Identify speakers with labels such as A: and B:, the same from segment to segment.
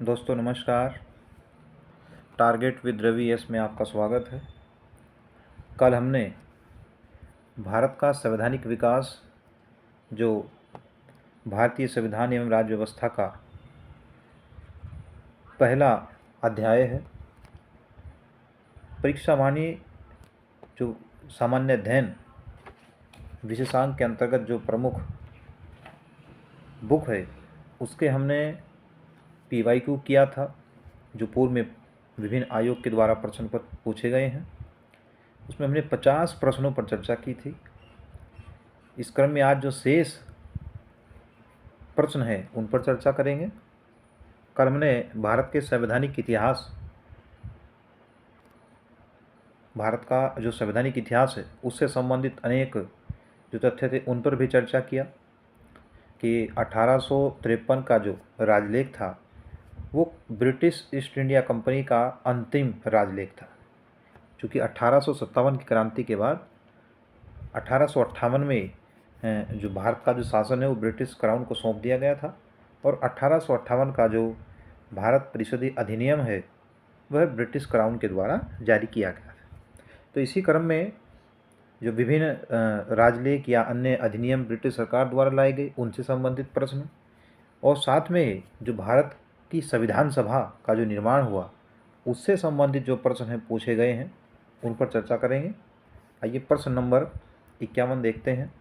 A: दोस्तों नमस्कार। Target with Ravi S में आपका स्वागत है। कल हमने भारत का संवैधानिक विकास, जो भारतीय संविधान एवं राज्य व्यवस्था का पहला अध्याय है, परीक्षावाणी जो सामान्य अध्ययन विशेषांक के अंतर्गत जो प्रमुख बुक है, उसके हमने PYQ किया था, जो पूर्व में विभिन्न आयोग के द्वारा प्रश्न पत्र पूछे गए हैं। उसमें हमने 50 प्रश्नों पर चर्चा की थी। इस क्रम में आज जो शेष प्रश्न हैं उन पर चर्चा करेंगे। कल हमने भारत के संवैधानिक इतिहास, भारत का जो संवैधानिक इतिहास है उससे संबंधित अनेक जो तथ्य थे उन पर भी चर्चा किया कि 1853 का जो राजलेख था वो ब्रिटिश ईस्ट इंडिया कंपनी का अंतिम राजलेख था। चूँकि 1857 की क्रांति के बाद 1858 में जो भारत का जो शासन है वो ब्रिटिश क्राउन को सौंप दिया गया था और 1858 का जो भारत परिषदीय अधिनियम है वह ब्रिटिश क्राउन के द्वारा जारी किया गया था। तो इसी क्रम में जो विभिन्न राजलेख या अन्य अधिनियम ब्रिटिश सरकार द्वारा लाए गए उनसे संबंधित प्रश्न और साथ में जो भारत की संविधान सभा का जो निर्माण हुआ उससे संबंधित जो प्रश्न हैं पूछे गए हैं उन पर चर्चा करेंगे। आइए प्रश्न नंबर 51 देखते हैं।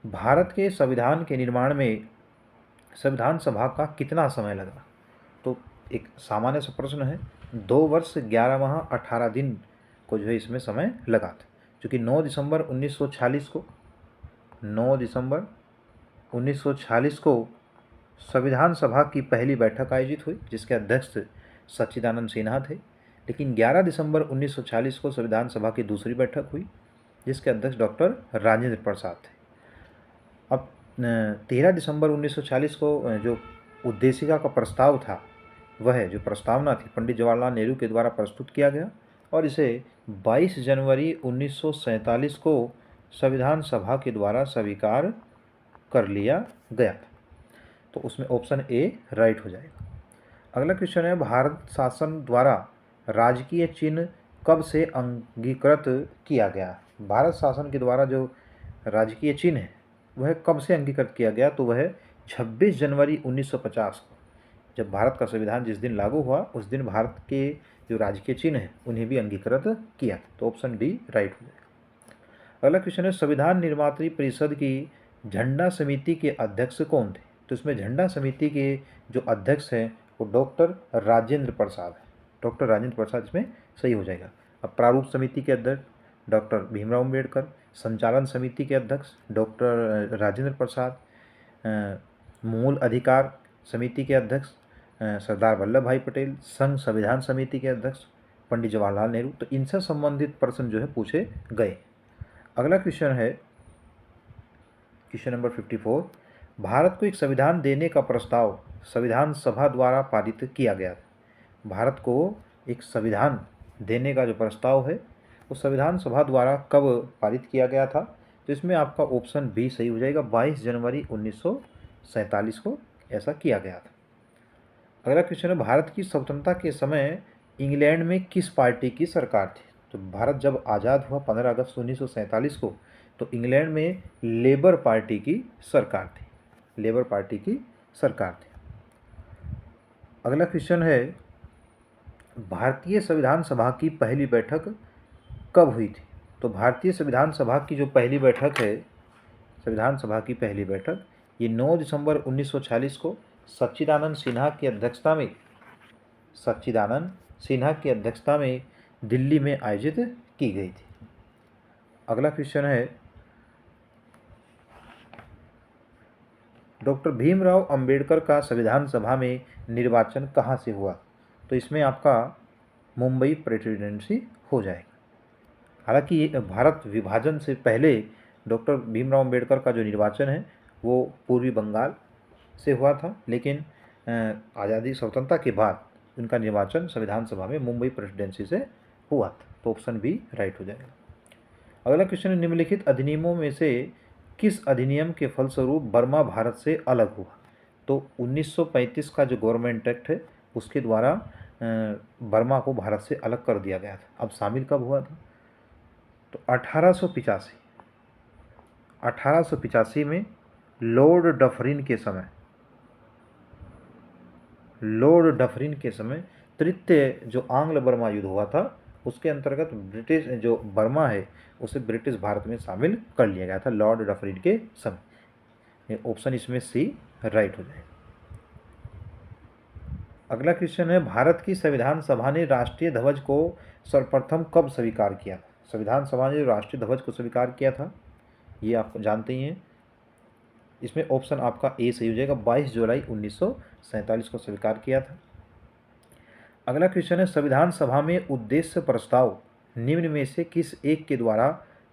A: भारत के संविधान के निर्माण में संविधान सभा का कितना समय लगा? तो एक सामान्य सा प्रश्न है। 2 वर्ष 11 माह 18 दिन को जो है इसमें समय लगा था, क्योंकि 9 दिसंबर 1946 को संविधान सभा की पहली बैठक आयोजित हुई, जिसके अध्यक्ष सच्चिदानंद सिन्हा थे। लेकिन 11 दिसंबर 1940 को संविधान सभा की दूसरी बैठक हुई, जिसके अध्यक्ष डॉक्टर राजेंद्र प्रसाद थे। अब 13 दिसंबर 1940 को जो उद्देशिका का प्रस्ताव था, वह जो प्रस्तावना थी पंडित जवाहरलाल नेहरू के द्वारा प्रस्तुत किया गया और इसे 22 जनवरी 1947 को संविधान सभा के द्वारा स्वीकार कर लिया गया था। तो उसमें ऑप्शन ए राइट हो जाएगा। अगला क्वेश्चन है, भारत शासन द्वारा राजकीय चिन्ह कब से अंगीकृत किया गया? भारत शासन के द्वारा जो राजकीय चिन्ह है वह कब से अंगीकृत किया गया? तो वह 26 जनवरी 1950 को, जब भारत का संविधान जिस दिन लागू हुआ उस दिन भारत के जो राजकीय चिन्ह है उन्हें भी अंगीकृत किया। तो ऑप्शन डी राइट हो जाएगा। अगला क्वेश्चन है, संविधान निर्मात्री परिषद की झंडा समिति के अध्यक्ष कौन थे? तो इसमें झंडा समिति के जो अध्यक्ष हैं वो डॉक्टर राजेंद्र प्रसाद है। डॉक्टर राजेंद्र प्रसाद इसमें सही हो जाएगा। अब प्रारूप समिति के अध्यक्ष डॉक्टर भीमराव अम्बेडकर, संचालन समिति के अध्यक्ष डॉक्टर राजेंद्र प्रसाद, मूल अधिकार समिति के अध्यक्ष सरदार वल्लभ भाई पटेल, संघ संविधान समिति के अध्यक्ष पंडित जवाहरलाल नेहरू। तो इनसे संबंधित प्रश्न जो है पूछे गए। अगला क्वेश्चन है क्वेश्चन नंबर 54। भारत को एक संविधान देने का प्रस्ताव संविधान सभा द्वारा पारित किया गया था। भारत को एक संविधान देने का जो प्रस्ताव है वो संविधान सभा द्वारा कब पारित किया गया था? तो इसमें आपका ऑप्शन बी सही हो जाएगा। 22 जनवरी 1947 को ऐसा किया गया था। अगला क्वेश्चन है, भारत की स्वतंत्रता के समय इंग्लैंड में किस पार्टी की सरकार थी? तो भारत जब आज़ाद हुआ 15 अगस्त 1947 को, तो इंग्लैंड में लेबर पार्टी की सरकार थी। लेबर पार्टी की सरकार थी। अगला क्वेश्चन है, भारतीय संविधान सभा की पहली बैठक कब हुई थी? तो भारतीय संविधान सभा की जो पहली बैठक है, संविधान सभा की पहली बैठक ये 9 दिसंबर 1946 को सच्चिदानंद सिन्हा की अध्यक्षता में दिल्ली में आयोजित की गई थी। अगला क्वेश्चन है, डॉक्टर भीमराव अंबेडकर का संविधान सभा में निर्वाचन कहाँ से हुआ? तो इसमें आपका मुंबई प्रेसिडेंसी हो जाएगा। हालांकि भारत विभाजन से पहले डॉक्टर भीमराव अंबेडकर का जो निर्वाचन है वो पूर्वी बंगाल से हुआ था, लेकिन आज़ादी स्वतंत्रता के बाद उनका निर्वाचन संविधान सभा में मुंबई प्रेसिडेंसी से हुआ था। तो ऑप्शन बी राइट हो जाएगा। अगला क्वेश्चन है, निम्नलिखित अधिनियमों में से किस अधिनियम के फलस्वरूप बर्मा भारत से अलग हुआ? तो 1935 का जो गवर्नमेंट एक्ट है उसके द्वारा बर्मा को भारत से अलग कर दिया गया था। अब शामिल कब हुआ था? तो 1885 में लॉर्ड डफरिन के समय तृतीय जो आंग्ल बर्मा युद्ध हुआ था उसके अंतर्गत ब्रिटिश जो बर्मा है उसे ब्रिटिश भारत में शामिल कर लिया गया था लॉर्ड डफरिन के समय। ये ऑप्शन इसमें सी राइट हो जाएगा। अगला क्वेश्चन है, भारत की संविधान सभा ने राष्ट्रीय ध्वज को सर्वप्रथम कब स्वीकार किया? संविधान सभा ने राष्ट्रीय ध्वज को स्वीकार किया था, ये आप जानते ही हैं। इसमें ऑप्शन आपका ए सही हो जाएगा। 22 जुलाई 1947 को स्वीकार किया था। अगला क्वेश्चन है, संविधान सभा में उद्देश्य प्रस्ताव निम्न में से किस एक के द्वारा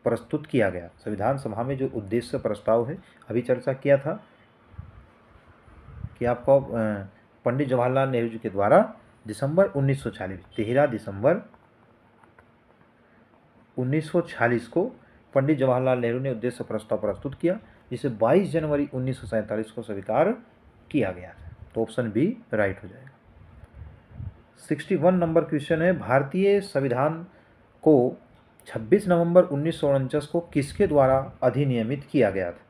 A: प्रस्तुत किया गया? संविधान सभा में जो उद्देश्य प्रस्ताव है, अभी चर्चा किया था कि आपको पंडित जवाहरलाल नेहरू जी के द्वारा दिसंबर 1946 13 दिसंबर 1946 को पंडित जवाहरलाल नेहरू ने उद्देश्य प्रस्ताव प्रस्तुत किया, जिसे 22 जनवरी 1947 को स्वीकार किया गया था। तो ऑप्शन बी राइट हो जाएगा। 61 नंबर क्वेश्चन है, भारतीय संविधान को 26 नवंबर 1949 को किसके द्वारा अधिनियमित किया गया था?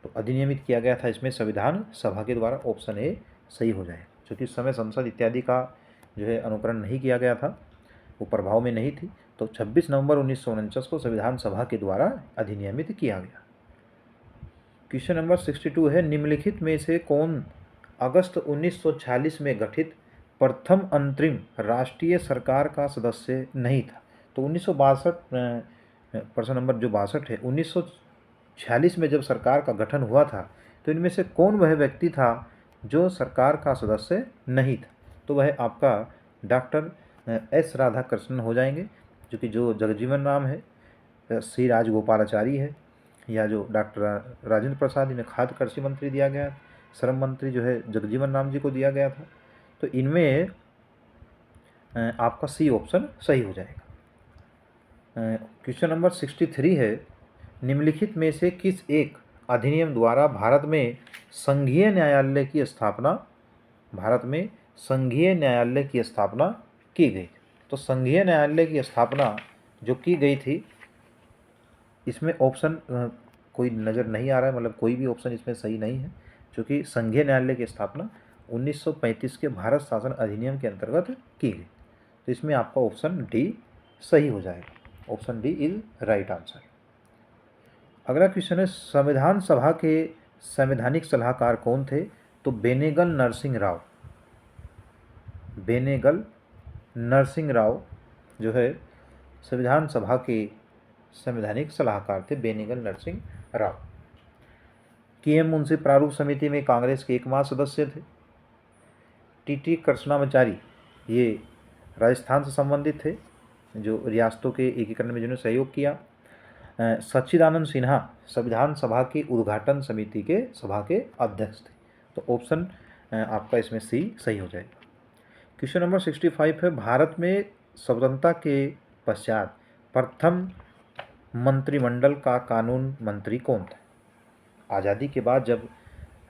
A: तो अधिनियमित किया गया था इसमें संविधान सभा के द्वारा। ऑप्शन ए सही हो जाएगा, क्योंकि इस समय संसद इत्यादि का जो है अनुकरण नहीं किया गया था, वो प्रभाव में नहीं थी। तो 26 नवंबर 1949 को संविधान सभा के द्वारा अधिनियमित किया गया। क्वेश्चन नंबर 62 है, निम्नलिखित में से कौन अगस्त 1946 में गठित प्रथम अंतरिम राष्ट्रीय सरकार का सदस्य नहीं था? तो 1962 प्रश्न नंबर जो 62 है, 1946 में जब सरकार का गठन हुआ था तो इनमें से कौन वह व्यक्ति था जो सरकार का सदस्य नहीं था? तो वह आपका डॉक्टर एस राधाकृष्णन हो जाएंगे, जो कि जो जगजीवन राम है, सी राजगोपालाचारी है, या जो डॉक्टर राजेंद्र प्रसाद, इन्हें खाद्य कृषि मंत्री दिया गया, श्रम मंत्री जो है जगजीवन राम जी को दिया गया था। तो इनमें आपका सी ऑप्शन सही हो जाएगा। क्वेश्चन नंबर 63 है, निम्नलिखित में से किस एक अधिनियम द्वारा भारत में संघीय न्यायालय की स्थापना की गई? तो संघीय न्यायालय की स्थापना जो की गई थी, इसमें ऑप्शन कोई नज़र नहीं आ रहा है, मतलब कोई भी ऑप्शन इसमें सही नहीं है, क्योंकि संघीय न्यायालय की स्थापना 1935 के भारत शासन अधिनियम के अंतर्गत की गई। तो इसमें आपका ऑप्शन डी सही हो जाएगा। Option D is right answer. अगला क्वेश्चन है, संविधान सभा के संवैधानिक सलाहकार कौन थे? तो बेनेगल नरसिंह राव जो है संविधान सभा के संवैधानिक सलाहकार थे, बेनेगल नरसिंह राव। के.एम. मुंशी प्रारूप समिति में कांग्रेस के एकमात्र सदस्य थे। टी.टी. कृष्णामाचारी ये राजस्थान से संबंधित थे, जो रियासतों के एकीकरण में जिन्होंने सहयोग किया। सच्चिदानंद सिन्हा संविधान सभा की उद्घाटन समिति के सभा के अध्यक्ष थे। तो ऑप्शन आपका इसमें सी सही हो जाएगा। क्वेश्चन नंबर 65 है, भारत में स्वतंत्रता के पश्चात प्रथम मंत्रिमंडल का कानून मंत्री कौन था? आज़ादी के बाद जब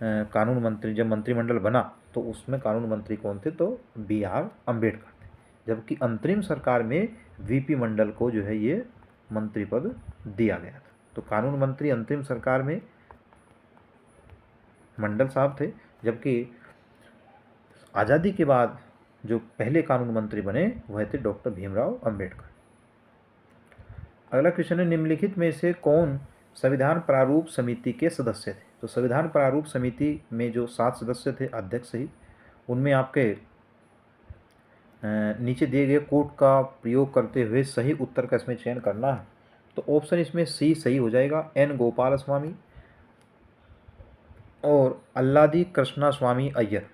A: जब मंत्रिमंडल बना तो उसमें कानून मंत्री कौन थे? तो B.R. अम्बेडकर थे। जबकि अंतरिम सरकार में V.P. मंडल को जो है ये मंत्री पद दिया गया था। तो कानून मंत्री अंतरिम सरकार में मंडल साहब थे, जबकि आज़ादी के बाद जो पहले कानून मंत्री बने वह थे डॉक्टर भीमराव अम्बेडकर। अगला क्वेश्चन है, निम्नलिखित में से कौन संविधान प्रारूप समिति के सदस्य थे? तो संविधान प्रारूप समिति में जो 7 सदस्य थे अध्यक्ष सहित, उनमें आपके नीचे दिए गए कोड का प्रयोग करते हुए सही उत्तर का इसमें चयन करना है। तो ऑप्शन इसमें सी सही हो जाएगा। एन गोपाल स्वामी और अल्लादी कृष्णा स्वामी अय्यर,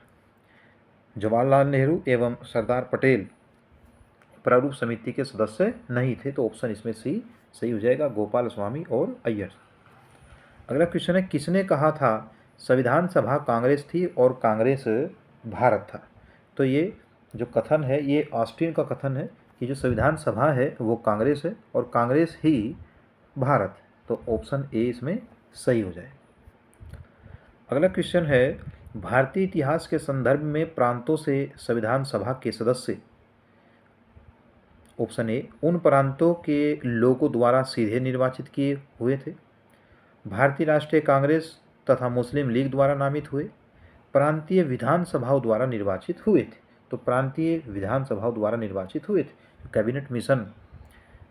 A: जवाहरलाल नेहरू एवं सरदार पटेल प्रारूप समिति के सदस्य नहीं थे। तो ऑप्शन इसमें सी सही हो जाएगा, गोपाल स्वामी और अय्यर। अगला क्वेश्चन है, किसने कहा था संविधान सभा कांग्रेस थी और कांग्रेस भारत था? तो ये जो कथन है ये ऑस्टिन का कथन है कि जो संविधान सभा है वो कांग्रेस है और कांग्रेस ही भारत है। तो ऑप्शन ए इसमें सही हो जाएगा। अगला क्वेश्चन है, भारतीय इतिहास के संदर्भ में प्रांतों से संविधान सभा के सदस्य, ऑप्शन ए, उन प्रांतों के लोगों द्वारा सीधे निर्वाचित किए हुए थे, भारतीय राष्ट्रीय कांग्रेस तथा मुस्लिम लीग द्वारा नामित हुए, प्रांतीय विधानसभाओं द्वारा निर्वाचित हुए थे। तो प्रांतीय विधानसभाओं द्वारा निर्वाचित हुए थे। कैबिनेट मिशन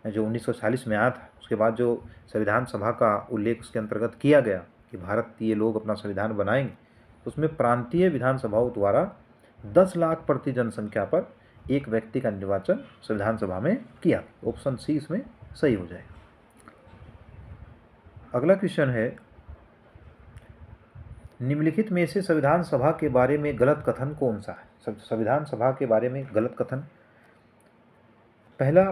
A: जो 1940 में आया था, उसके बाद जो संविधान सभा का उल्लेख उसके अंतर्गत किया गया कि भारतीय लोग अपना संविधान बनाएंगे, तो उसमें प्रांतीय विधानसभाओं द्वारा 10 लाख प्रति जनसंख्या पर एक व्यक्ति का निर्वाचन संविधान सभा में किया। ऑप्शन सी इसमें सही हो जाएगा। अगला क्वेश्चन है, निम्नलिखित में से संविधान सभा के बारे में गलत कथन कौन सा है? संविधान सभा के बारे में गलत कथन, पहला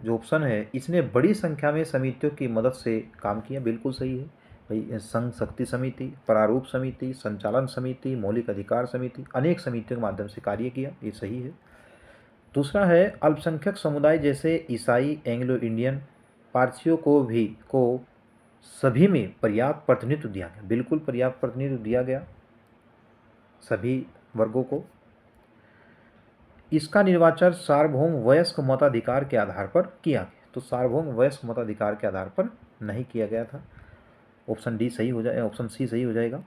A: जो ऑप्शन है, इसने बड़ी संख्या में समितियों की मदद से काम किया, बिल्कुल सही है भाई। संघ शक्ति समिति, प्रारूप समिति, संचालन समिति, मौलिक अधिकार समिति, अनेक समितियों के माध्यम से कार्य किया, ये सही है। दूसरा है, अल्पसंख्यक समुदाय जैसे ईसाई, एंग्लो इंडियन, पारसियों को सभी में पर्याप्त प्रतिनिधित्व दिया गया, बिल्कुल पर्याप्त प्रतिनिधित्व दिया गया सभी वर्गों को। इसका निर्वाचन सार्वभौम वयस्क मताधिकार के आधार पर किया गया, तो सार्वभौम वयस्क मताधिकार के आधार पर नहीं किया गया था। ऑप्शन डी सही हो जाए, ऑप्शन सी सही हो जाएगा।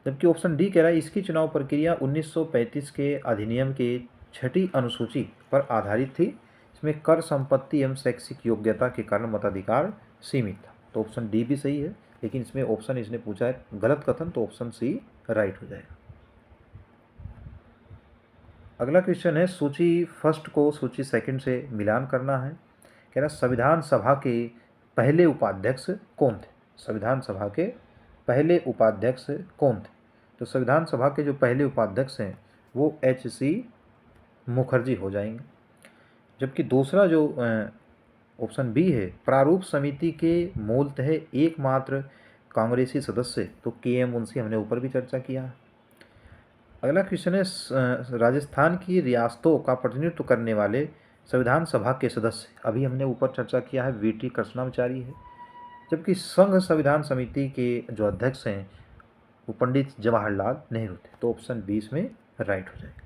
A: जबकि ऑप्शन डी कह रहा है, इसकी चुनाव प्रक्रिया 1935 के अधिनियम के 6ठी अनुसूची पर आधारित थी। इसमें कर, संपत्ति एवं शैक्षिक योग्यता के कारण मताधिकार सीमित था। तो ऑप्शन डी भी सही है, लेकिन इसमें ऑप्शन इसने पूछा है गलत कथन, तो ऑप्शन सी राइट हो जाएगा। अगला क्वेश्चन है, सूची फर्स्ट को सूची सेकंड से मिलान करना है। कह रहा संविधान सभा के पहले उपाध्यक्ष कौन थे? संविधान सभा के पहले उपाध्यक्ष कौन थे? तो संविधान सभा के जो पहले उपाध्यक्ष हैं वो H.C. मुखर्जी हो जाएंगे। जबकि दूसरा जो ऑप्शन बी है, प्रारूप समिति के मूलतः एकमात्र कांग्रेसी सदस्य, तो K.M. मुंशी, हमने ऊपर भी चर्चा किया है। अगला क्वेश्चन है, राजस्थान की रियासतों का प्रतिनिधित्व करने वाले संविधान सभा के सदस्य, अभी हमने ऊपर चर्चा किया है V.T. कृष्णाचारी है। जबकि संघ संविधान समिति के जो अध्यक्ष हैं वो पंडित जवाहरलाल नेहरू थे। तो ऑप्शन 20 में राइट हो जाएगा।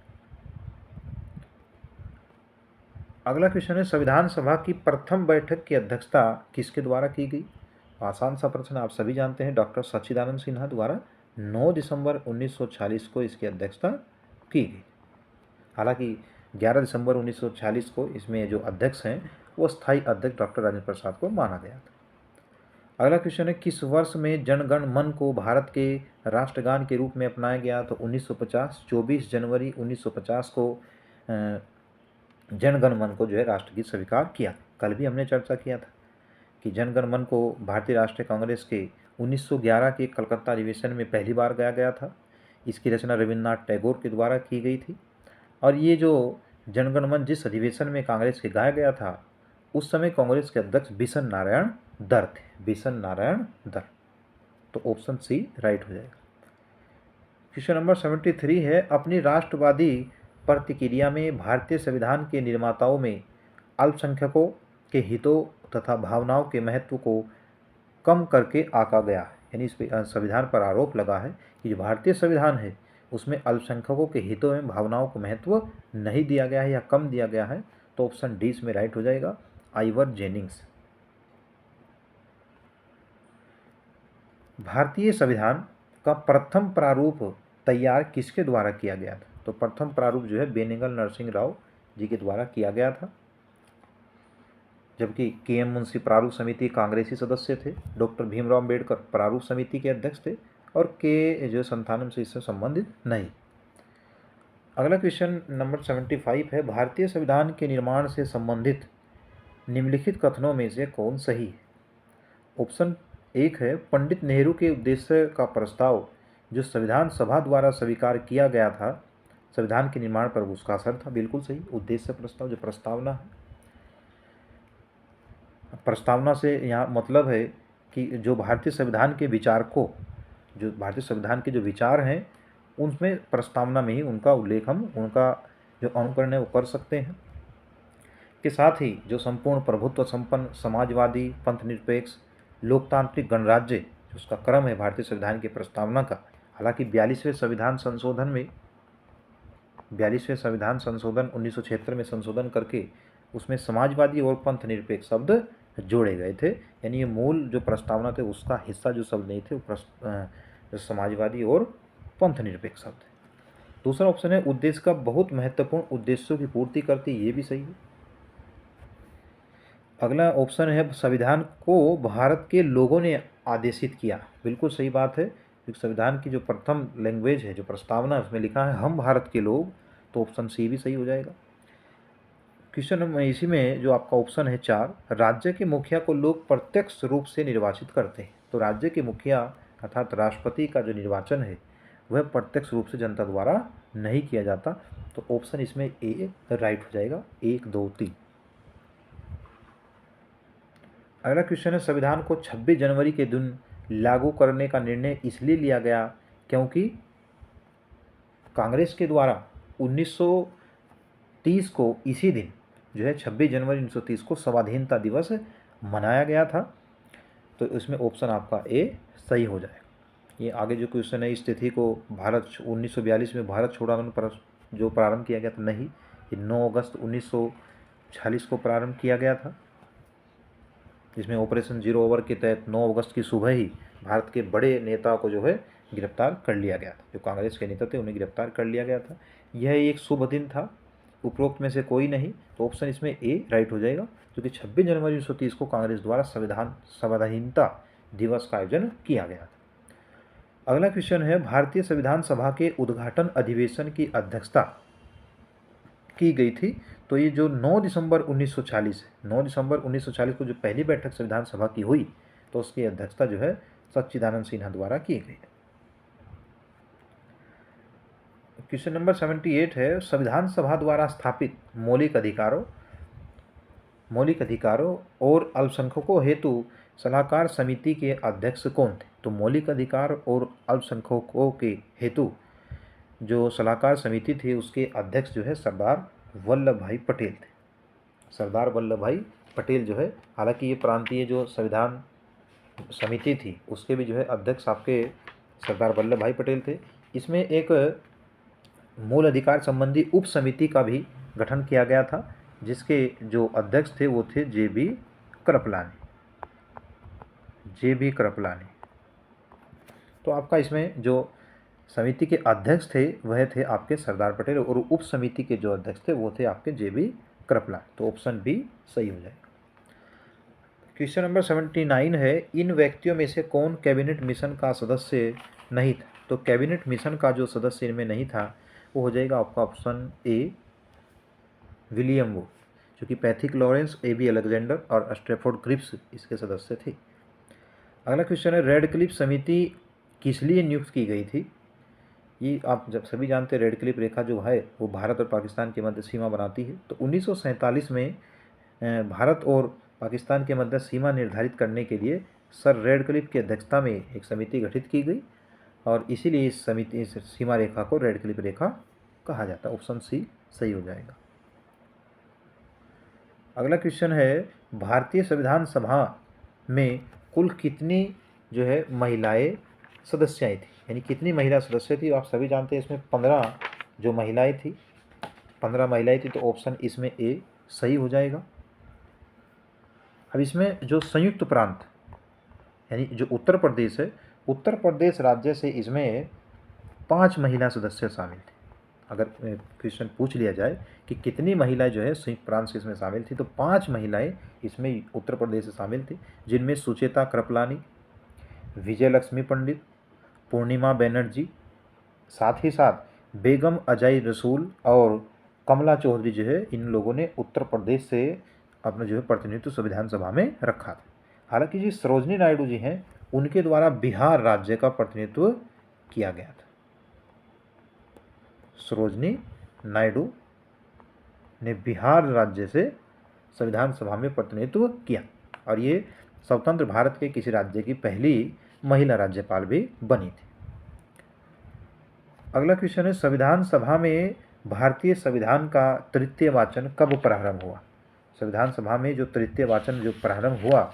A: अगला क्वेश्चन है, संविधान सभा की प्रथम बैठक की अध्यक्षता किसके द्वारा की गई? आसान सा प्रश्न, आप सभी जानते हैं, डॉक्टर सच्चिदानंद सिन्हा द्वारा 9 दिसंबर 1940 को इसकी अध्यक्षता की गई। हालांकि 11 दिसंबर 1940 को इसमें जो अध्यक्ष हैं वो स्थायी अध्यक्ष डॉक्टर राजेंद्र प्रसाद को माना गया था। अगला क्वेश्चन है, किस वर्ष में जनगण मन को भारत के राष्ट्रगान के रूप में अपनाया गया? तो 1950, 24 जनवरी 1950 को जनगण मन को जो है राष्ट्रगीत स्वीकार किया। कल भी हमने चर्चा किया था कि जनगण मन को भारतीय राष्ट्रीय कांग्रेस के 1911 के कलकत्ता अधिवेशन में पहली बार गाया गया था। इसकी रचना रविन्द्रनाथ टैगोर के द्वारा की गई थी। और ये जो जनगण मन जिस अधिवेशन में कांग्रेस के गाया गया था, उस समय कांग्रेस के अध्यक्ष बिशन नारायण दर थे, बिशन नारायण दर। तो ऑप्शन सी राइट हो जाएगा। क्वेश्चन नंबर 73 है, अपनी राष्ट्रवादी प्रतिक्रिया में भारतीय संविधान के निर्माताओं में अल्पसंख्यकों के हितों तथा भावनाओं के महत्व को कम करके आंका गया है। यानी इस संविधान पर आरोप लगा है कि जो भारतीय संविधान है उसमें अल्पसंख्यकों के हितों एवं भावनाओं को महत्व नहीं दिया गया है या कम दिया गया है। तो ऑप्शन डी इसमें राइट हो जाएगा, आइवर जेनिंग्स। भारतीय संविधान का प्रथम प्रारूप तैयार किसके द्वारा किया गया था? तो प्रथम प्रारूप जो है बेनेगल नरसिंह राव जी के द्वारा किया गया था। जबकि K.M. मुंशी प्रारूप समिति कांग्रेसी सदस्य थे, डॉक्टर भीमराव अम्बेडकर प्रारूप समिति के अध्यक्ष थे और के जो संथानम से इससे संबंधित नहीं। अगला क्वेश्चन नंबर 75 है, भारतीय संविधान के निर्माण से संबंधित निम्नलिखित कथनों में से कौन सही है? ऑप्शन एक है, पंडित नेहरू के उद्देश्य का प्रस्ताव जो संविधान सभा द्वारा स्वीकार किया गया था, संविधान के निर्माण पर उसका असर था, बिल्कुल सही। उद्देश्य प्रस्ताव जो प्रस्तावना है, प्रस्तावना से यहाँ मतलब है कि जो भारतीय संविधान के विचारकों, जो भारतीय संविधान के जो विचार हैं उनमें प्रस्तावना में ही उनका उल्लेख, हम उनका जो अनुकरण है वो कर सकते हैं। के साथ ही जो संपूर्ण प्रभुत्व संपन्न समाजवादी पंथ निरपेक्ष लोकतांत्रिक गणराज्य, उसका क्रम है भारतीय संविधान की प्रस्तावना का, हालांकि 42वें संविधान संशोधन 1976 में संशोधन करके उसमें समाजवादी और पंथ निरपेक्ष शब्द जोड़े गए थे। यानी ये मूल जो प्रस्तावना थे उसका हिस्सा जो शब्द नहीं थे वो समाजवादी और पंथ निरपेक्ष शब्द। दूसरा ऑप्शन है उद्देश्य का बहुत महत्वपूर्ण उद्देश्यों की पूर्ति करती, ये भी सही है। अगला ऑप्शन है संविधान को भारत के लोगों ने आदेशित किया, बिल्कुल सही बात है, क्योंकि संविधान की जो प्रथम लैंग्वेज है, जो प्रस्तावना है, उसमें लिखा है हम भारत के लोग, तो ऑप्शन सी भी सही हो जाएगा। क्वेश्चन इसी में जो आपका ऑप्शन है 4, राज्य के मुखिया को लोग प्रत्यक्ष रूप से निर्वाचित करते हैं। तो राज्य के मुखिया अर्थात राष्ट्रपति का जो निर्वाचन है वह प्रत्यक्ष रूप से जनता द्वारा नहीं किया जाता, तो ऑप्शन इसमें ए राइट हो जाएगा, 1, 2, 3। अगला क्वेश्चन है संविधान को 26 जनवरी के दिन लागू करने का निर्णय इसलिए लिया गया क्योंकि कांग्रेस के द्वारा 1930 को इसी दिन जो है 26 जनवरी 1930 को स्वाधीनता दिवस मनाया गया था, तो इसमें ऑप्शन आपका ए सही हो जाएगा। ये आगे जो क्वेश्चन है इस तिथि को 1942 में भारत छोड़ो आंदोलन पर जो प्रारंभ किया गया था, नहीं, ये 9 अगस्त 1946 को प्रारंभ किया गया था, जिसमें ऑपरेशन जीरो ओवर के तहत 9 अगस्त की सुबह ही भारत के बड़े नेता को जो है गिरफ्तार कर लिया गया था, जो कांग्रेस के नेता थे उन्हें गिरफ्तार कर लिया गया था। यह एक शुभ दिन था, उपरोक्त में से कोई नहीं, तो ऑप्शन इसमें ए राइट हो जाएगा, क्योंकि 26 जनवरी 1930 को कांग्रेस द्वारा संवैधानिकता दिवस का आयोजन किया गया था। अगला क्वेश्चन है भारतीय संविधान सभा के उद्घाटन अधिवेशन की अध्यक्षता की गई थी, तो ये जो 9 दिसंबर 1940 है, 9 दिसंबर 1940 को जो पहली बैठक संविधान सभा की हुई, तो उसकी अध्यक्षता जो है सच्चिदानंद सिन्हा द्वारा की गई। क्वेश्चन नंबर 78 है संविधान सभा द्वारा स्थापित मौलिक अधिकारों और अल्पसंख्यकों हेतु सलाहकार समिति के अध्यक्ष कौन थे? तो मौलिक अधिकार और अल्पसंख्यकों के हेतु जो सलाहकार समिति थी उसके अध्यक्ष जो है सरदार वल्लभ भाई पटेल थे। सरदार वल्लभ भाई पटेल जो है, हालांकि ये प्रांतीय जो संविधान समिति थी उसके भी जो है अध्यक्ष आपके सरदार वल्लभ भाई पटेल थे। इसमें एक मूल अधिकार संबंधी उप समिति का भी गठन किया गया था, जिसके जो अध्यक्ष थे वो थे जे बी कृपलानी। तो आपका इसमें जो समिति के अध्यक्ष थे वह थे आपके सरदार पटेल, और उप समिति के जो अध्यक्ष थे वो थे आपके जे बी कृपलानी, तो ऑप्शन बी सही हो जाएगा। क्वेश्चन नंबर 79 है इन व्यक्तियों में से कौन कैबिनेट मिशन का सदस्य नहीं था? तो कैबिनेट मिशन का जो सदस्य इनमें नहीं था वो हो जाएगा आपका ऑप्शन ए विलियम वुड, जो कि Pethick Lawrence, A B Alexander और स्ट्रैफोर्ड क्रिप्स इसके सदस्य थे। अगला क्वेश्चन है रेड क्लिफ समिति किस लिए नियुक्त की गई थी? ये आप जब सभी जानते हैं रेड क्लिफ रेखा जो है वो भारत और पाकिस्तान के मध्य सीमा बनाती है, तो 1947 में भारत और पाकिस्तान के मध्य सीमा निर्धारित करने के लिए सर रेड क्लिफ की अध्यक्षता में एक समिति गठित की गई, और इसीलिए इस सीमा रेखा को रेड क्लिफ रेखा कहा जाता है। ऑप्शन सी सही हो जाएगा। अगला क्वेश्चन है भारतीय संविधान सभा में कुल कितनी जो है महिलाएं सदस्याएँ थी, यानी कितनी महिला सदस्य थी? आप सभी जानते हैं इसमें 15 जो महिलाएं थी, 15 महिलाएं थी, तो ऑप्शन इसमें ए सही हो जाएगा। अब इसमें जो संयुक्त प्रांत यानी जो उत्तर प्रदेश है, उत्तर प्रदेश राज्य से इसमें 5 महिला सदस्य शामिल थे। अगर क्वेश्चन पूछ लिया जाए कि कितनी महिलाएं जो है संयुक्त प्रांत से इसमें शामिल थी, तो 5 महिलाएं इसमें उत्तर प्रदेश से शामिल थी, जिनमें सुचेता कृपलानी, विजयलक्ष्मी पंडित, पूर्णिमा बनर्जी, साथ ही साथ बेगम अजय रसूल और कमला चौधरी जो है, इन लोगों ने उत्तर प्रदेश से अपना जो है प्रतिनिधित्व संविधान सभा में रखा था। हालांकि जी सरोजनी नायडू जी हैं, उनके द्वारा बिहार राज्य का प्रतिनिधित्व किया गया था। सरोजनी नायडू ने बिहार राज्य से संविधान सभा में प्रतिनिधित्व किया, और ये स्वतंत्र भारत के किसी राज्य की पहली महिला राज्यपाल भी बनी थी। अगला क्वेश्चन है संविधान सभा में भारतीय संविधान का तृतीय वाचन कब प्रारंभ हुआ? संविधान सभा में जो तृतीय वाचन जो प्रारंभ हुआ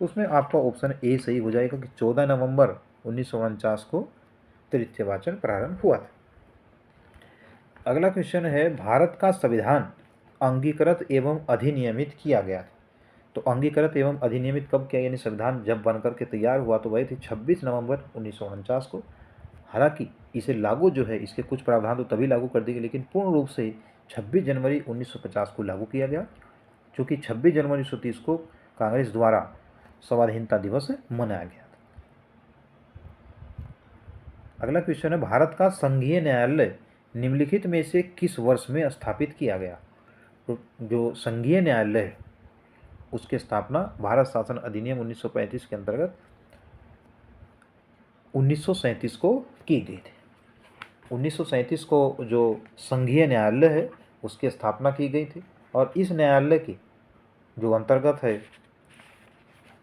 A: उसमें आपका ऑप्शन ए सही हो जाएगा कि 14 नवंबर 1949 को तृतीय वाचन प्रारंभ हुआ था। अगला क्वेश्चन है, भारत का संविधान अंगीकृत एवं अधिनियमित किया गया था। तो अंगीकृत एवं अधिनियमित कब किया, यानी संविधान जब बनकर के तैयार हुआ तो वही थी 26 नवंबर 1949 को। हालांकि इसे लागू जो है, इसके कुछ प्रावधान तो तभी लागू कर दिए गए, लेकिन पूर्ण रूप से 26 जनवरी 1950 को लागू किया गया, क्योंकि 26 जनवरी 1930 को कांग्रेस द्वारा स्वाधीनता दिवस मनाया गया था। अगला क्वेश्चन है, भारत का संघीय न्यायालय निम्नलिखित में से किस वर्ष में स्थापित किया गया। तो जो संघीय न्यायालय है उसकी स्थापना भारत शासन अधिनियम 1935 के अंतर्गत 1937 को की गई थी। 1937 को जो संघीय न्यायालय है उसकी स्थापना की गई थी, और इस न्यायालय की जो अंतर्गत है,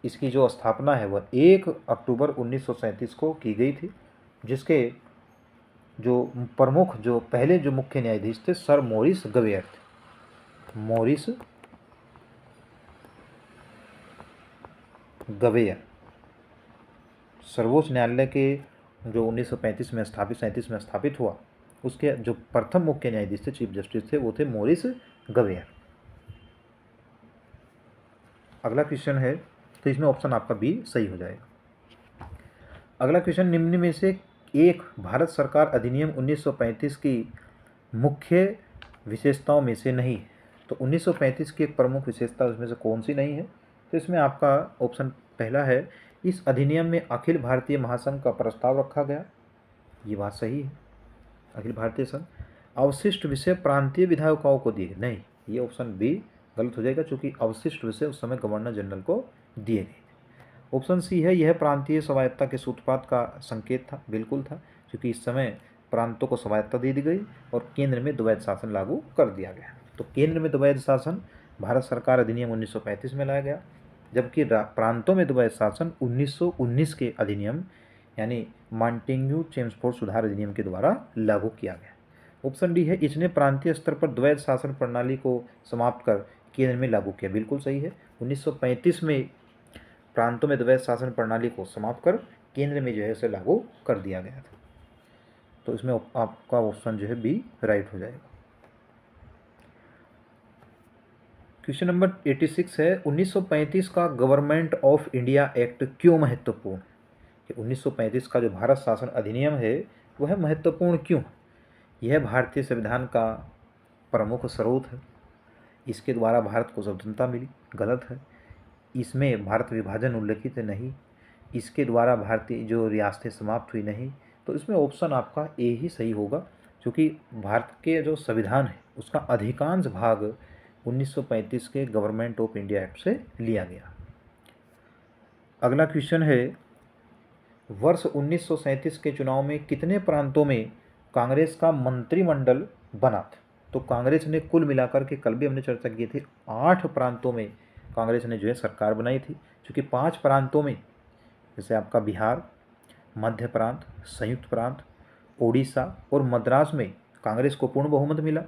A: इसकी जो स्थापना है वह 1 अक्टूबर 1937 को की गई थी, जिसके जो प्रमुख जो पहले जो मुख्य न्यायाधीश थे सर मॉरिस गवेयर थे। मॉरिस गवेयर सर्वोच्च न्यायालय के जो 1935 में स्थापित 37 में स्थापित हुआ, उसके जो प्रथम मुख्य न्यायाधीश थे, चीफ जस्टिस थे, वो थे मॉरिस गवेयर। अगला क्वेश्चन है, तो इसमें ऑप्शन आपका बी सही हो जाएगा। अगला क्वेश्चन, निम्न में से एक भारत सरकार अधिनियम 1935 की मुख्य विशेषताओं में से नहीं। तो 1935 की एक प्रमुख विशेषता उसमें से कौन सी नहीं है। तो इसमें आपका ऑप्शन पहला है, इस अधिनियम में अखिल भारतीय महासंघ का प्रस्ताव रखा गया। ये बात सही है, अखिल भारतीय संघ। अवशिष्ट विषय प्रांतीय विधायकों को दिए, नहीं, ये ऑप्शन बी गलत हो जाएगा, क्योंकि अवशिष्ट विषय उस समय गवर्नर जनरल को दिए गए। ऑप्शन सी है, यह प्रांतीय स्वायत्तता के सूत्रपात का संकेत था, बिल्कुल था, क्योंकि इस समय प्रांतों को स्वायत्तता दे दी गई और केंद्र में द्वैध शासन लागू कर दिया गया। तो केंद्र में द्वैध शासन भारत सरकार अधिनियम 1935 में लाया गया, जबकि प्रांतों में द्वैध शासन 1919 के अधिनियम यानी मॉन्टेग्यू चेम्सफोर्ड सुधार अधिनियम के द्वारा लागू किया गया। ऑप्शन डी है, इसने प्रांतीय स्तर पर द्वैध शासन प्रणाली को समाप्त कर केंद्र में लागू किया, बिल्कुल सही है। 1935 में प्रांतों में द्वैध शासन प्रणाली को समाप्त कर केंद्र में जो है उसे लागू कर दिया गया था। तो इसमें आपका ऑप्शन जो है बी राइट हो जाएगा। क्वेश्चन नंबर 86 है, 1935 का गवर्नमेंट ऑफ इंडिया एक्ट क्यों महत्वपूर्ण। 1935 का जो भारत शासन अधिनियम है वह महत्वपूर्ण क्यों। यह भारतीय संविधान का प्रमुख स्रोत है, इसके द्वारा भारत को स्वतंत्रता मिली, गलत है। इसमें भारत विभाजन उल्लेखित है, नहीं। इसके द्वारा भारतीय जो रियासतें समाप्त हुई, नहीं। तो इसमें ऑप्शन आपका ए ही सही होगा, क्योंकि भारत के जो संविधान है उसका अधिकांश भाग 1935 के गवर्नमेंट ऑफ इंडिया एक्ट से लिया गया। अगला क्वेश्चन है, वर्ष 1937 के चुनाव में कितने प्रांतों में कांग्रेस का मंत्रिमंडल बना था। तो कांग्रेस ने कुल मिलाकर के, कल भी हमने चर्चा की थी, 8 प्रांतों में कांग्रेस ने जो है सरकार बनाई थी, क्योंकि 5 प्रांतों में जैसे आपका बिहार, मध्य प्रांत, संयुक्त प्रांत, ओडिशा और मद्रास में कांग्रेस को पूर्ण बहुमत मिला।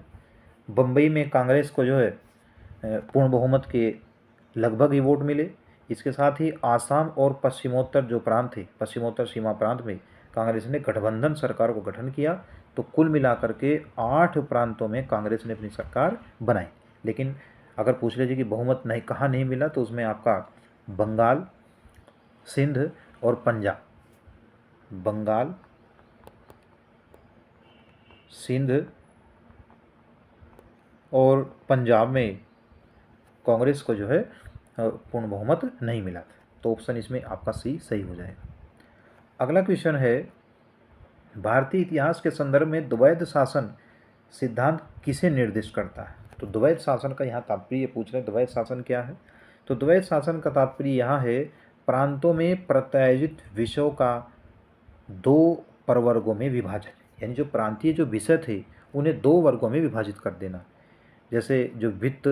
A: बम्बई में कांग्रेस को जो है पूर्ण बहुमत के लगभग ही वोट मिले। इसके साथ ही आसाम और पश्चिमोत्तर जो प्रांत थे, पश्चिमोत्तर सीमा प्रांत में कांग्रेस ने गठबंधन सरकार को गठन किया। तो कुल मिलाकर के 8 प्रांतों में कांग्रेस ने अपनी सरकार बनाई। लेकिन अगर पूछ लीजिए कि बहुमत नहीं कहाँ नहीं मिला, तो उसमें आपका बंगाल, सिंध और पंजाब, बंगाल, सिंध और पंजाब में कांग्रेस को जो है पूर्ण बहुमत नहीं मिला था। तो ऑप्शन इसमें आपका सी सही हो जाएगा। अगला क्वेश्चन है, भारतीय इतिहास के संदर्भ में द्वैध शासन सिद्धांत किसे निर्दिष्ट करता है। तो द्वैध शासन का यहाँ तात्पर्य पूछ रहे हैं, द्वैध शासन क्या है। तो द्वैध शासन का तात्पर्य यहाँ है, प्रांतों में प्रत्यायोजित विषयों का 2 प्रवर्गों में विभाजन, यानी जो प्रांतीय जो विषय थे उन्हें 2 वर्गों में विभाजित कर देना। जैसे जो वित्त,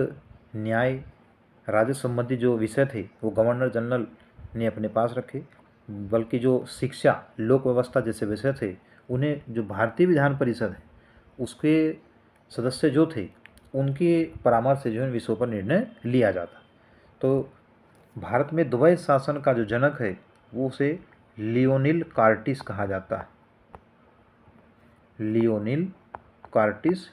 A: न्याय, राजस्व संबंधी जो विषय थे वो गवर्नर जनरल ने अपने पास रखे, बल्कि जो शिक्षा, लोक व्यवस्था जैसे विषय थे उन्हें जो भारतीय विधान परिषद है उसके सदस्य जो थे उनके परामर्श से जो है विषयों पर निर्णय लिया जाता। तो भारत में द्वैध शासन का जो जनक है वो उसे लियोनिल कार्टिस कहा जाता है। लियोनिल कार्टिस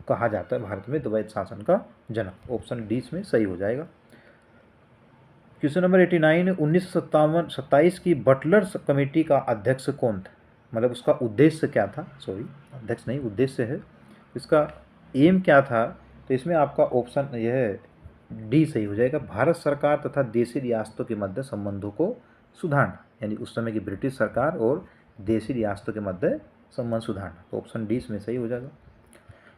A: कहा जाता है भारत में द्वैध शासन का जनक। ऑप्शन डी इसमें सही हो जाएगा। क्वेश्चन नंबर 89, 1927 की बटलर कमेटी का अध्यक्ष कौन था? मतलब उसका उद्देश्य क्या था? सॉरी, अध्यक्ष नहीं, उद्देश्य है। इसका एम क्या था? तो इसमें आपका ऑप्शन यह डी सही हो जाएगा। भारत सरकार तथा देशी रियासतों के मध्य संबंधों को सुधारना, यानी उस समय की ब्रिटिश सरकार और देशी रियासतों के मध्य संबंध सुधारना। तो ऑप्शन डी इसमें सही हो जाएगा।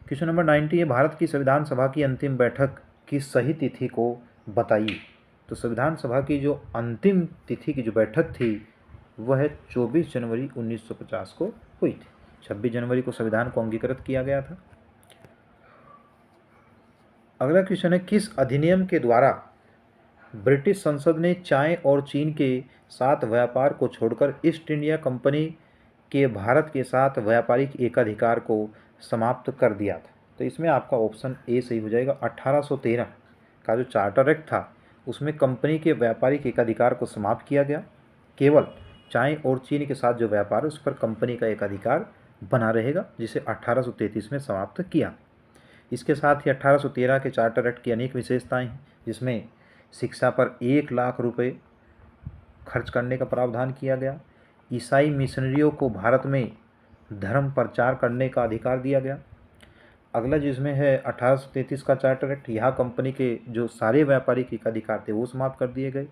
A: क्वेश्चन नंबर 90, भारत की संविधान सभा की अंतिम बैठक की सही तिथि को बताइए। तो संविधान सभा की जो अंतिम तिथि की जो बैठक थी वह 24 जनवरी 1950 को हुई थी। 26 जनवरी को संविधान को अंगीकृत किया गया था। अगला क्वेश्चन है, किस अधिनियम के द्वारा ब्रिटिश संसद ने चाय और चीन के साथ व्यापार को छोड़कर ईस्ट इंडिया कंपनी के भारत के साथ व्यापारिक एकाधिकार को समाप्त कर दिया था? तो इसमें आपका ऑप्शन ए सही हो जाएगा। 1813 का जो चार्टर एक्ट था उसमें कंपनी के व्यापारिक एकाधिकार को समाप्त किया गया। केवल चाय और चीन के साथ जो व्यापार है उस पर कंपनी का एकाधिकार बना रहेगा, जिसे 1833 में समाप्त किया। इसके साथ ही 1813 के चार्टर एक्ट की अनेक विशेषताएं हैं, जिसमें शिक्षा पर 1 लाख रुपए खर्च करने का प्रावधान किया गया। ईसाई मिशनरियों को भारत में धर्म प्रचार करने का अधिकार दिया गया। अगला जिसमें है 1833 का चार्टर एक्ट, यहाँ कंपनी के जो सारे व्यापारिक एकाधिकार थे वो समाप्त कर दिए गए।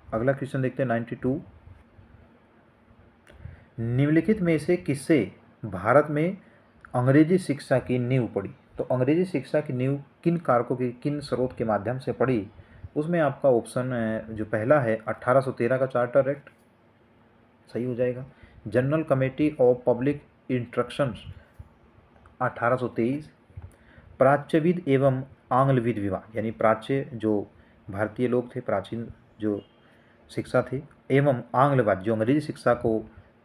A: अगला क्वेश्चन देखते हैं 92, निम्नलिखित में से किससे भारत में अंग्रेजी शिक्षा की नींव पड़ी? तो अंग्रेजी शिक्षा की नींव किन कारकों की, किन स्रोत के माध्यम से पड़ी? उसमें आपका ऑप्शन जो पहला है 1813 का चार्टर एक्ट सही हो जाएगा। General committee of public instructions 1823, प्राच्यविद एवं आंग्लविद विवाद, यानी प्राच्य जो भारतीय लोग थे, प्राचीन जो शिक्षा थी, एवं आंग्लवाद जो अंग्रेजी शिक्षा को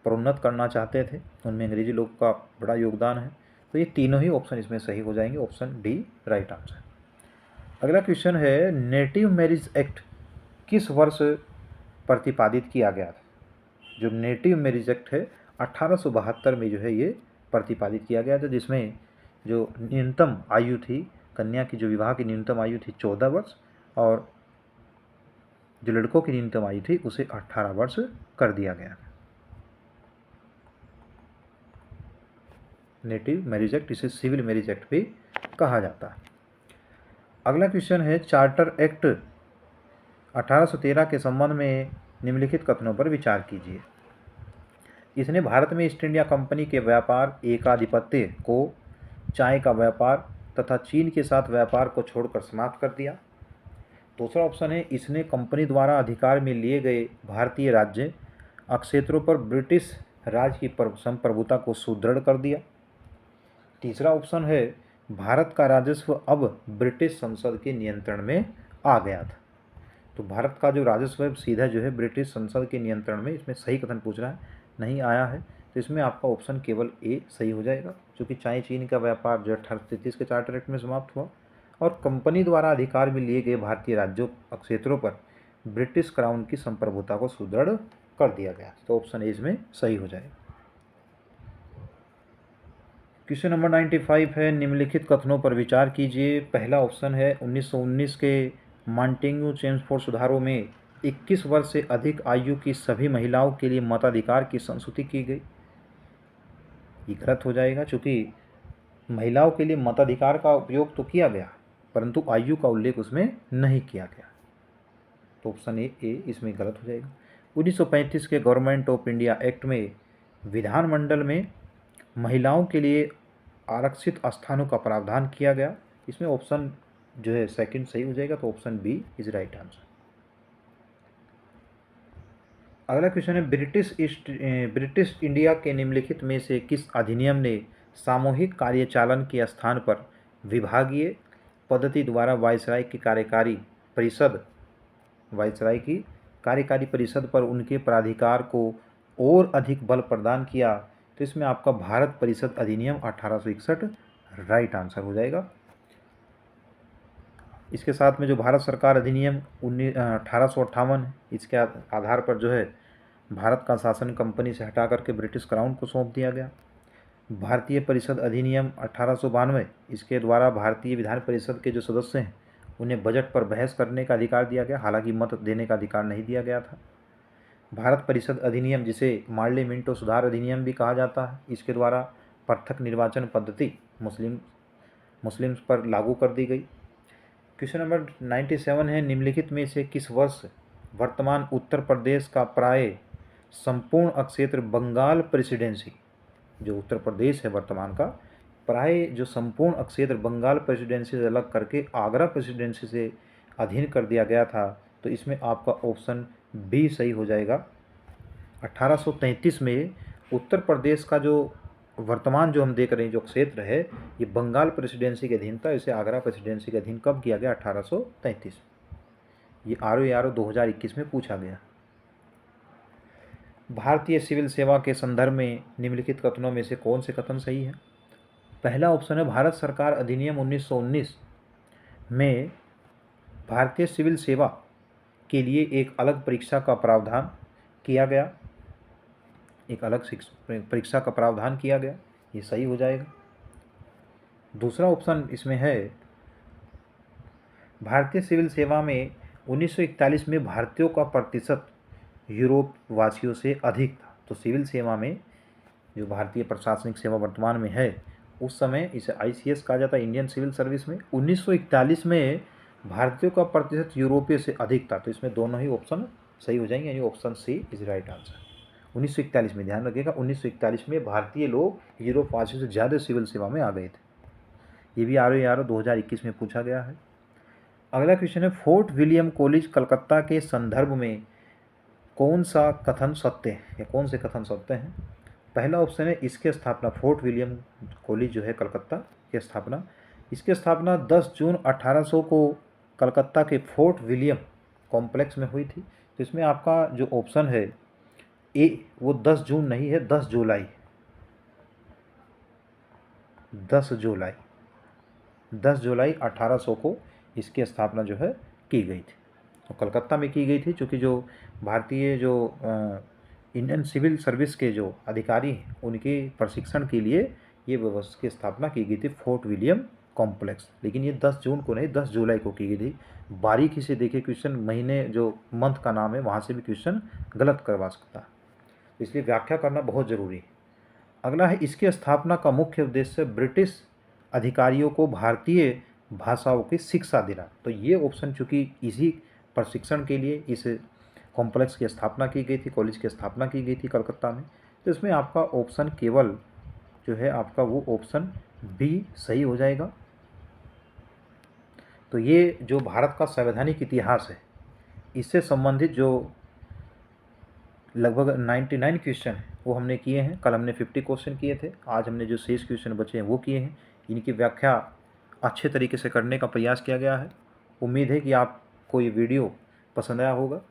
A: प्रोन्नत करना चाहते थे, उनमें अंग्रेजी लोग का बड़ा योगदान है। तो ये तीनों ही ऑप्शन इसमें सही हो जाएंगे। Option D right answer. अगला क्वेश्चन है, नेटिव मैरिज एक्ट किस वर्ष प्रतिपादित किया गया था? जो नेटिव मैरिज एक्ट है 1872 में जो है ये प्रतिपादित किया गया था, जिसमें जो न्यूनतम आयु थी कन्या की, जो विवाह की न्यूनतम आयु थी 14 वर्ष और जो लड़कों की न्यूनतम आयु थी उसे 18 वर्ष कर दिया गया। नेटिव मैरिज एक्ट, इसे सिविल मैरिज एक्ट भी कहा जाता है। अगला क्वेश्चन है, चार्टर एक्ट 1813 के संबंध में निम्नलिखित कथनों पर विचार कीजिए। इसने भारत में ईस्ट इंडिया कंपनी के व्यापार एकाधिपत्य को चाय का व्यापार तथा चीन के साथ व्यापार को छोड़कर समाप्त कर दिया। दूसरा ऑप्शन है, इसने कंपनी द्वारा अधिकार में लिए गए भारतीय राज्य क्षेत्रों पर ब्रिटिश राज की संप्रभुता को सुदृढ़ कर दिया। तीसरा ऑप्शन है, भारत का राजस्व अब ब्रिटिश संसद के नियंत्रण में आ गया था। तो भारत का जो राजस्व है सीधा जो है ब्रिटिश संसद के नियंत्रण में, इसमें सही कथन पूछ रहा है, नहीं आया है। तो इसमें आपका ऑप्शन केवल ए सही हो जाएगा, क्योंकि चाय चीन का व्यापार जो 1833 के चार्टर एक्ट में समाप्त हुआ और कंपनी द्वारा अधिकार में लिए गए भारतीय राज्यों क्षेत्रों पर ब्रिटिश क्राउन की संप्रभुता को सुदृढ़ कर दिया गया। तो ऑप्शन ए इसमें सही हो जाएगा। क्वेश्चन नंबर 95 है, निम्नलिखित कथनों पर विचार कीजिए। पहला ऑप्शन है 1919 के मॉन्टेग्यू चेम्सफोर्ड सुधारों में 21 वर्ष से अधिक आयु की सभी महिलाओं के लिए मताधिकार की संस्तुति की गई। ये गलत हो जाएगा, क्योंकि महिलाओं के लिए मताधिकार का उपयोग तो किया गया परंतु आयु का उल्लेख उसमें नहीं किया गया। तो ऑप्शन ए इसमें गलत हो जाएगा। 1935 के गवर्नमेंट ऑफ इंडिया एक्ट में विधानमंडल में महिलाओं के लिए आरक्षित स्थानों का प्रावधान किया गया। इसमें ऑप्शन जो है सेकंड सही हो जाएगा। तो option B is right answer. अगला क्वेश्चन है, ब्रिटिश इंडिया के निम्नलिखित में से किस अधिनियम ने सामूहिक कार्यचालन के स्थान पर विभागीय पद्धति द्वारा वायसराय की कार्यकारी परिषद पर उनके प्राधिकार को और अधिक बल प्रदान किया? तो इसमें आपका भारत परिषद अधिनियम 1861 राइट आंसर हो जाएगा। इसके साथ में जो भारत सरकार अधिनियम 1858 इसके आधार पर जो है भारत का शासन कंपनी से हटा करके ब्रिटिश क्राउन को सौंप दिया गया। भारतीय परिषद अधिनियम 1892, इसके द्वारा भारतीय विधान परिषद के जो सदस्य हैं उन्हें बजट पर बहस करने का अधिकार दिया गया, हालांकि मत देने का अधिकार नहीं दिया गया था। भारत परिषद अधिनियम, जिसे मार्ले मिंटो सुधार अधिनियम भी कहा जाता है, इसके द्वारा पृथक निर्वाचन पद्धति मुस्लिम्स पर लागू कर दी गई। क्वेश्चन नंबर 97 है, निम्नलिखित में से किस वर्ष वर्तमान उत्तर प्रदेश का प्राय संपूर्ण अक्षेत्र बंगाल प्रेसिडेंसी, जो उत्तर प्रदेश है वर्तमान का, प्राय जो संपूर्ण अक्षेत्र बंगाल प्रेसिडेंसी से अलग करके आगरा प्रेसिडेंसी से अधीन कर दिया गया था, तो इसमें आपका ऑप्शन बी सही हो जाएगा। 1833 में उत्तर प्रदेश का जो वर्तमान जो हम देख रहे हैं जो क्षेत्र है, ये बंगाल प्रेसिडेंसी के अधीन था, इसे आगरा प्रेसिडेंसी के अधीन कब किया गया? 1833। ये आर 2021 में पूछा गया। भारतीय सिविल सेवा के संदर्भ में निम्नलिखित कथनों में से कौन से कथन सही है? पहला ऑप्शन है, भारत सरकार अधिनियम 1919 में भारतीय सिविल सेवा के लिए एक अलग परीक्षा का प्रावधान किया गया, एक अलग परीक्षा का प्रावधान किया गया, ये सही हो जाएगा। दूसरा ऑप्शन इसमें है, भारतीय सिविल सेवा में 1941 में भारतीयों का प्रतिशत यूरोप वासियों से अधिक था, तो सिविल सेवा में जो भारतीय प्रशासनिक सेवा वर्तमान में है उस समय इसे ICS कहा जाता है, इंडियन सिविल सर्विस में 1941 में भारतीयों का प्रतिशत यूरोपियों से अधिक था, तो इसमें दोनों ही ऑप्शन सही हो जाएंगे, यानी option C is right answer. 1941 में, ध्यान रखिएगा, 1941 में भारतीय लोग यूरोप वासियों से ज़्यादा सिविल सेवा में आ गए थे। ये भी RO 2021 में पूछा गया है। अगला क्वेश्चन है, फोर्ट विलियम कॉलेज कलकत्ता के संदर्भ में कौन सा कथन सत्य है या कौन से कथन सत्य हैं? पहला ऑप्शन है, इसकी स्थापना, फोर्ट विलियम कॉलेज जो है कलकत्ता की स्थापना, इसकी स्थापना 10 जून 1800 को कलकत्ता के फोर्ट विलियम कॉम्प्लेक्स में हुई थी। तो इसमें आपका जो ऑप्शन है ए, वो 10 जून नहीं है, 10 जुलाई, 10 जुलाई 10 जुलाई 1800 को इसकी स्थापना जो है की गई थी, तो कलकत्ता में की गई थी, क्योंकि जो भारतीय जो इंडियन सिविल सर्विस के जो अधिकारी हैं उनके प्रशिक्षण के लिए ये व्यवस्था की स्थापना की गई थी, फोर्ट विलियम कॉम्प्लेक्स। लेकिन ये 10 जून को नहीं, 10 जुलाई को की गई थी। बारीकी से देखिए क्वेश्चन, महीने जो मंथ का नाम है वहाँ से भी क्वेश्चन गलत करवा सकता है, इसलिए व्याख्या करना बहुत ज़रूरी है। अगला है, इसकी स्थापना का मुख्य उद्देश्य ब्रिटिश अधिकारियों को भारतीय भाषाओं की शिक्षा देना, तो ये ऑप्शन चूँकि इसी प्रशिक्षण के लिए इस कॉम्प्लेक्स की स्थापना की गई थी, कॉलेज की स्थापना की गई थी कलकत्ता में, तो इसमें आपका ऑप्शन केवल जो है आपका वो ऑप्शन बी सही हो जाएगा। तो ये जो भारत का संवैधानिक इतिहास है इससे संबंधित जो लगभग 99 क्वेश्चन है वो हमने किए हैं। कल हमने 50 क्वेश्चन किए थे, आज हमने जो शेष क्वेश्चन बचे हैं वो किए हैं। इनकी व्याख्या अच्छे तरीके से करने का प्रयास किया गया है। उम्मीद है कि आपको ये वीडियो पसंद आया होगा।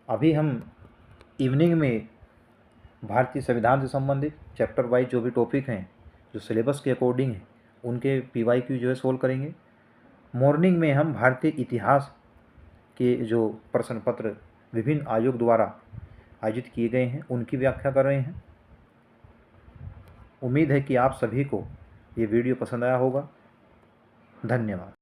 A: अभी हम इवनिंग में भारतीय संविधान से संबंधित चैप्टर वाइज जो भी टॉपिक हैं जो सिलेबस के अकॉर्डिंग हैं उनके PYQ जो है सोल्व करेंगे। मॉर्निंग में हम भारतीय इतिहास के जो प्रश्न पत्र विभिन्न आयोग द्वारा आयोजित किए गए हैं उनकी व्याख्या कर रहे हैं। उम्मीद है कि आप सभी को ये वीडियो पसंद आया होगा। धन्यवाद।